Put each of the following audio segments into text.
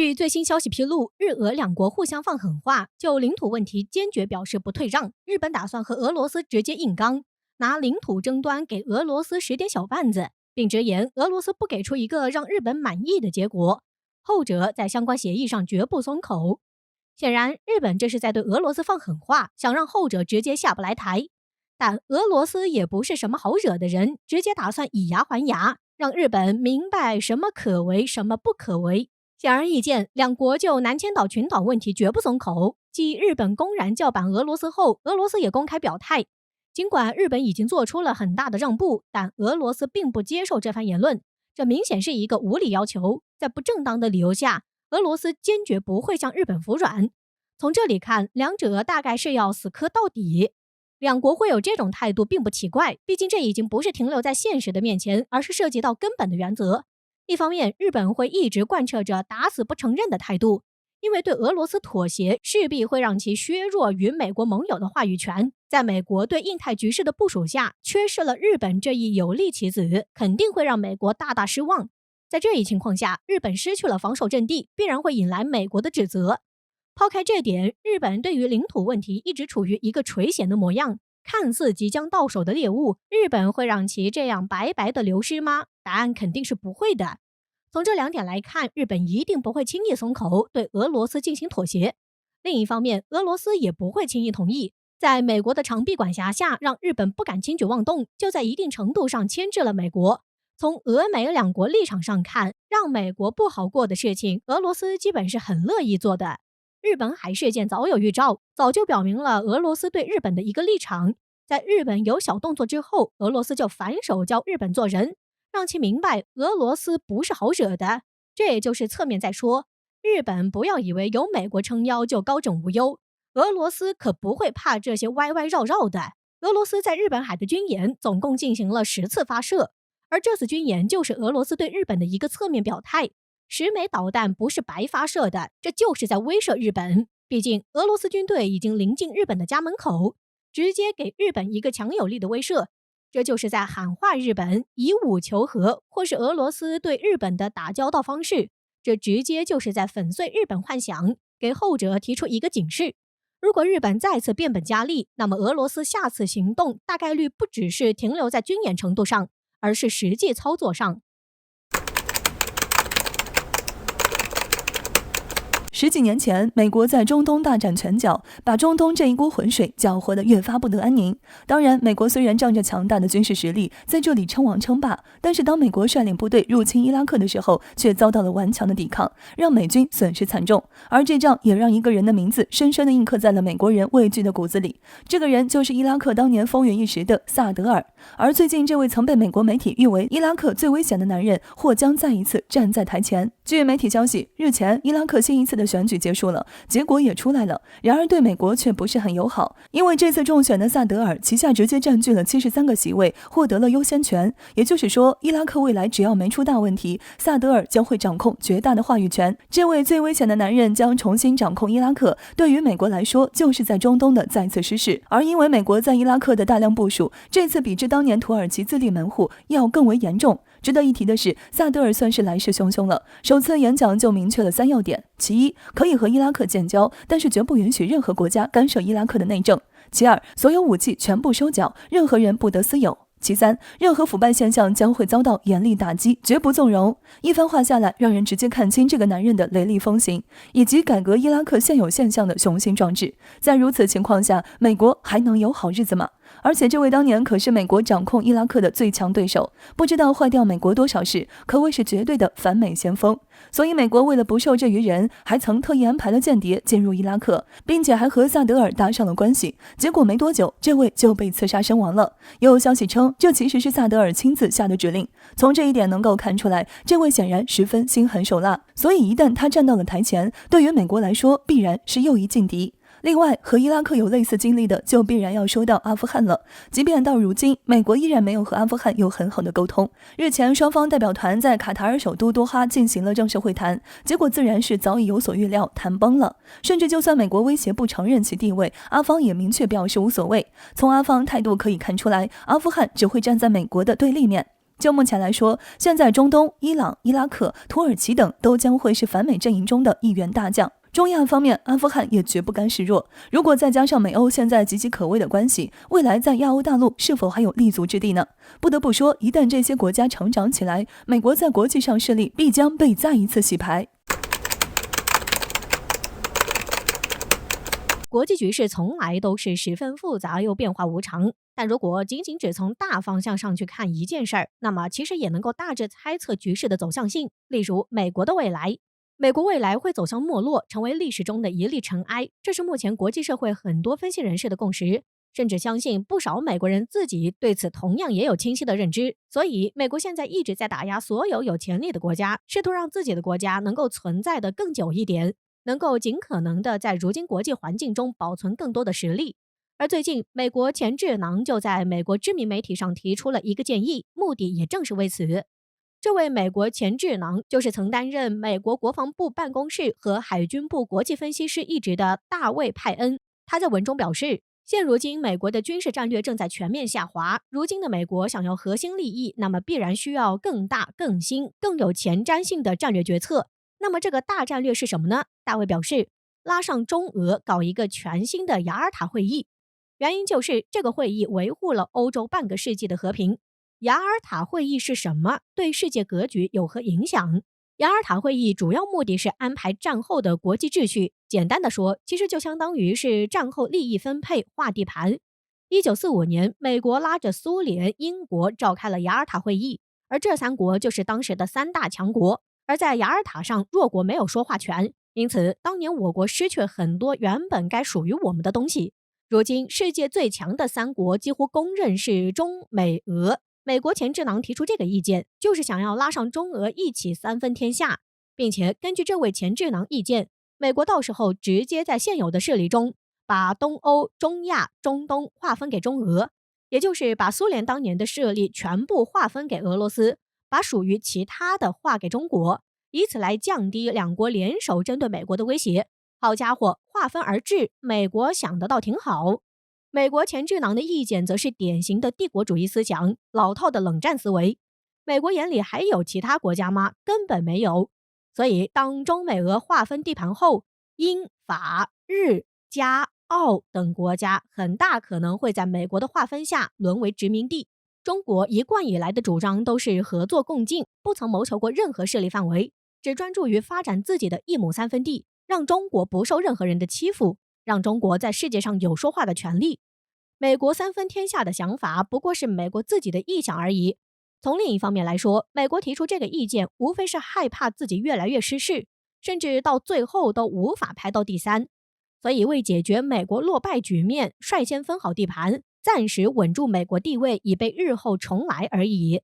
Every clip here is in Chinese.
据最新消息披露，日俄两国互相放狠话，就领土问题坚决表示不退让。日本打算和俄罗斯直接硬刚，拿领土争端给俄罗斯使点小绊子，并直言俄罗斯不给出一个让日本满意的结果，后者在相关协议上绝不松口。显然，日本这是在对俄罗斯放狠话，想让后者直接下不来台。但俄罗斯也不是什么好惹的人，直接打算以牙还牙，让日本明白什么可为，什么不可为。显而易见，两国就南千岛群岛问题绝不松口。继日本公然叫板俄罗斯后，俄罗斯也公开表态，尽管日本已经做出了很大的让步，但俄罗斯并不接受这番言论，这明显是一个无理要求。在不正当的理由下，俄罗斯坚决不会向日本服软。从这里看，两者大概是要死磕到底。两国会有这种态度并不奇怪，毕竟这已经不是停留在现实的面前，而是涉及到根本的原则。一方面，日本会一直贯彻着打死不承认的态度，因为对俄罗斯妥协势必会让其削弱与美国盟友的话语权。在美国对印太局势的部署下，缺失了日本这一有力棋子，肯定会让美国大大失望。在这一情况下，日本失去了防守阵地，必然会引来美国的指责。抛开这点，日本对于领土问题一直处于一个垂涎的模样，看似即将到手的猎物，日本会让其这样白白的流失吗？答案肯定是不会的。从这两点来看，日本一定不会轻易松口，对俄罗斯进行妥协。另一方面，俄罗斯也不会轻易同意。在美国的长臂管辖下，让日本不敢轻举妄动，就在一定程度上牵制了美国。从俄美两国立场上看，让美国不好过的事情，俄罗斯基本是很乐意做的。日本海事件早有预兆，早就表明了俄罗斯对日本的一个立场。在日本有小动作之后，俄罗斯就反手教日本做人，让其明白俄罗斯不是好惹的。这也就是侧面在说，日本不要以为有美国撑腰就高枕无忧，俄罗斯可不会怕这些歪歪绕绕的。俄罗斯在日本海的军演总共进行了10次发射，而这次军演就是俄罗斯对日本的一个侧面表态。10枚导弹不是白发射的，这就是在威慑日本。毕竟俄罗斯军队已经临近日本的家门口，直接给日本一个强有力的威慑，这就是在喊话日本以武求和，或是俄罗斯对日本的打交道方式，这直接就是在粉碎日本幻想，给后者提出一个警示。如果日本再次变本加厉，那么俄罗斯下次行动大概率不只是停留在军演程度上，而是实际操作上。10几年前，美国在中东大展拳脚，把中东这一锅浑水搅和得越发不得安宁。当然，美国虽然仗着强大的军事实力在这里称王称霸，但是当美国率领部队入侵伊拉克的时候，却遭到了顽强的抵抗，让美军损失惨重。而这仗也让一个人的名字深深地印刻在了美国人畏惧的骨子里，这个人就是伊拉克当年风云一时的萨德尔。而最近，这位曾被美国媒体誉为伊拉克最危险的男人，或将再一次站在台前。据媒体消息，日前伊拉克新一次的选举结束了，结果也出来了，然而对美国却不是很友好，因为这次中选的萨德尔旗下直接占据了73个席位，获得了优先权。也就是说，伊拉克未来只要没出大问题，萨德尔将会掌控绝大的话语权。这位最危险的男人将重新掌控伊拉克，对于美国来说就是在中东的再次失势。而因为美国在伊拉克的大量部署，这次比之当年土耳其自立门户要更为严重。值得一提的是，萨德尔算是来势汹汹了，首次演讲就明确了3要点：其一，可以和伊拉克建交，但是绝不允许任何国家干涉伊拉克的内政；其二，所有武器全部收缴，任何人不得私有；其三，任何腐败现象将会遭到严厉打击，绝不纵容。一番话下来，让人直接看清这个男人的雷厉风行，以及改革伊拉克现有现象的雄心壮志。在如此情况下，美国还能有好日子吗？而且这位当年可是美国掌控伊拉克的最强对手，不知道坏掉美国多少事，可谓是绝对的反美先锋。所以美国为了不受制于人，还曾特意安排了间谍进入伊拉克，并且还和萨德尔搭上了关系。结果没多久，这位就被刺杀身亡了。有消息称，这其实是萨德尔亲自下的指令。从这一点能够看出来，这位显然十分心狠手辣。所以一旦他站到了台前，对于美国来说，必然是又一劲敌。另外，和伊拉克有类似经历的，就必然要说到阿富汗了。即便到如今，美国依然没有和阿富汗有很好的沟通。日前，双方代表团在卡塔尔首都多哈进行了正式会谈，结果自然是早已有所预料，谈崩了。甚至就算美国威胁不承认其地位，阿方也明确表示无所谓。从阿方态度可以看出来，阿富汗只会站在美国的对立面。就目前来说，现在中东、伊朗、伊拉克、土耳其等都将会是反美阵营中的一员大将。中亚方面，阿富汗也绝不甘示弱。如果再加上美欧现在岌岌可危的关系，未来在亚欧大陆是否还有立足之地呢？不得不说，一旦这些国家成长起来，美国在国际上势力必将被再一次洗牌。国际局势从来都是十分复杂又变化无常，但如果仅仅只从大方向上去看一件事儿，那么其实也能够大致猜测局势的走向性。例如美国的未来，美国未来会走向没落，成为历史中的一粒尘埃，这是目前国际社会很多分析人士的共识，甚至相信不少美国人自己对此同样也有清晰的认知。所以美国现在一直在打压所有有潜力的国家，试图让自己的国家能够存在的更久一点，能够尽可能的在如今国际环境中保存更多的实力。而最近美国前智囊就在美国知名媒体上提出了一个建议，目的也正是为此。这位美国前智囊就是曾担任美国国防部办公室和海军部国际分析师一职的大卫·派恩。他在文中表示，现如今美国的军事战略正在全面下滑，如今的美国想要核心利益，那么必然需要更大、更新、更有前瞻性的战略决策。那么这个大战略是什么呢？大卫表示，拉上中俄搞一个全新的雅尔塔会议，原因就是这个会议维护了欧洲半个世纪的和平。雅尔塔会议是什么？对世界格局有何影响？雅尔塔会议主要目的是安排战后的国际秩序，简单的说，其实就相当于是战后利益分配、划地盘。1945年，美国拉着苏联、英国召开了雅尔塔会议，而这三国就是当时的三大强国。而在雅尔塔上，弱国没有说话权，因此当年我国失去很多原本该属于我们的东西。如今世界最强的三国几乎公认是中美俄。美国前智囊提出这个意见，就是想要拉上中俄一起三分天下，并且根据这位前智囊意见，美国到时候直接在现有的势力中把东欧、中亚、中东划分给中俄，也就是把苏联当年的势力全部划分给俄罗斯，把属于其他的划给中国，以此来降低两国联手针对美国的威胁。好家伙，划分而治，美国想得倒挺好。美国前智囊的意见则是典型的帝国主义思想，老套的冷战思维。美国眼里还有其他国家吗？根本没有。所以当中美俄划分地盘后，英、法、日、加、澳等国家很大可能会在美国的划分下沦为殖民地。中国一贯以来的主张都是合作共进，不曾谋求过任何势力范围，只专注于发展自己的一亩三分地，让中国不受任何人的欺负，让中国在世界上有说话的权利。美国三分天下的想法不过是美国自己的臆想而已。从另一方面来说，美国提出这个意见无非是害怕自己越来越失势，甚至到最后都无法排到第三。所以为解决美国落败局面，率先分好地盘，暂时稳住美国地位，以备日后重来而已。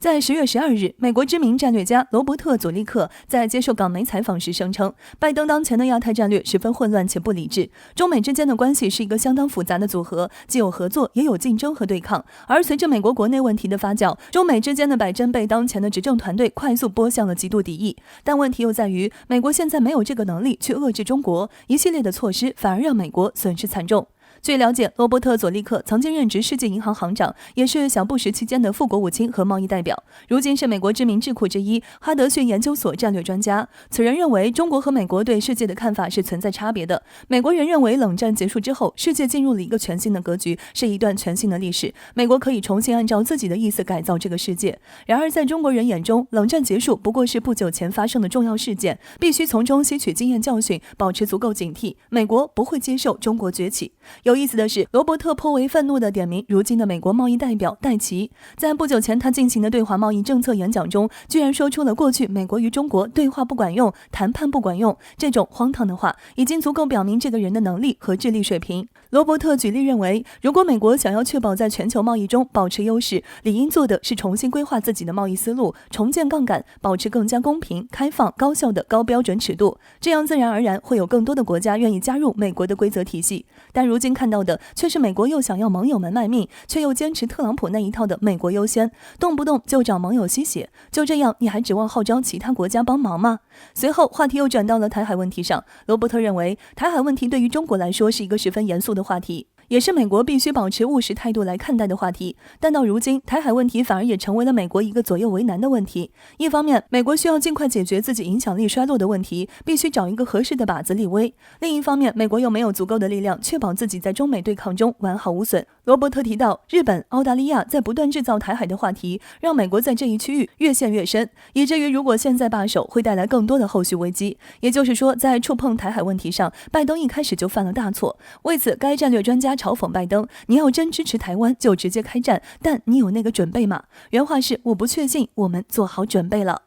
在10月12日，美国知名战略家罗伯特·佐利克在接受港媒采访时声称，拜登当前的亚太战略十分混乱且不理智，中美之间的关系是一个相当复杂的组合，既有合作，也有竞争和对抗。而随着美国国内问题的发酵，中美之间的摆针被当前的执政团队快速拨向了极度敌意。但问题又在于，美国现在没有这个能力去遏制中国，一系列的措施反而让美国损失惨重。据了解，罗伯特·佐利克曾经任职世界银行行长，也是小布什期间的副国务卿和贸易代表，如今是美国知名智库之一哈德逊研究所战略专家。此人认为，中国和美国对世界的看法是存在差别的。美国人认为，冷战结束之后，世界进入了一个全新的格局，是一段全新的历史，美国可以重新按照自己的意思改造这个世界。然而，在中国人眼中，冷战结束不过是不久前发生的重要事件，必须从中吸取经验教训，保持足够警惕。美国不会接受中国崛起。有意思的是，罗伯特颇为愤怒地点名如今的美国贸易代表戴奇，在不久前他进行的对华贸易政策演讲中，居然说出了过去美国与中国对话不管用，谈判不管用这种荒唐的话，已经足够表明这个人的能力和智力水平。罗伯特举例认为，如果美国想要确保在全球贸易中保持优势，理应做的是重新规划自己的贸易思路，重建杠杆，保持更加公平、开放、高效的高标准尺度，这样自然而然会有更多的国家愿意加入美国的规则体系。但如今看到的却是美国又想要盟友们卖命，却又坚持特朗普那一套的美国优先，动不动就找盟友吸血。就这样，你还指望号召其他国家帮忙吗？随后话题又转到了台海问题上，罗伯特认为台海问题对于中国来说是一个十分严肃的话题。也是美国必须保持务实态度来看待的话题。但到如今，台海问题反而也成为了美国一个左右为难的问题。一方面，美国需要尽快解决自己影响力衰落的问题，必须找一个合适的靶子立威；另一方面，美国又没有足够的力量确保自己在中美对抗中完好无损。罗伯特提到，日本、澳大利亚在不断制造台海的话题，让美国在这一区域越陷越深，以至于如果现在罢手，会带来更多的后续危机。也就是说，在触碰台海问题上，拜登一开始就犯了大错。为此，该战略专家嘲讽拜登：“你要真支持台湾，就直接开战，但你有那个准备吗？”原话是：“我不确信我们做好准备了。”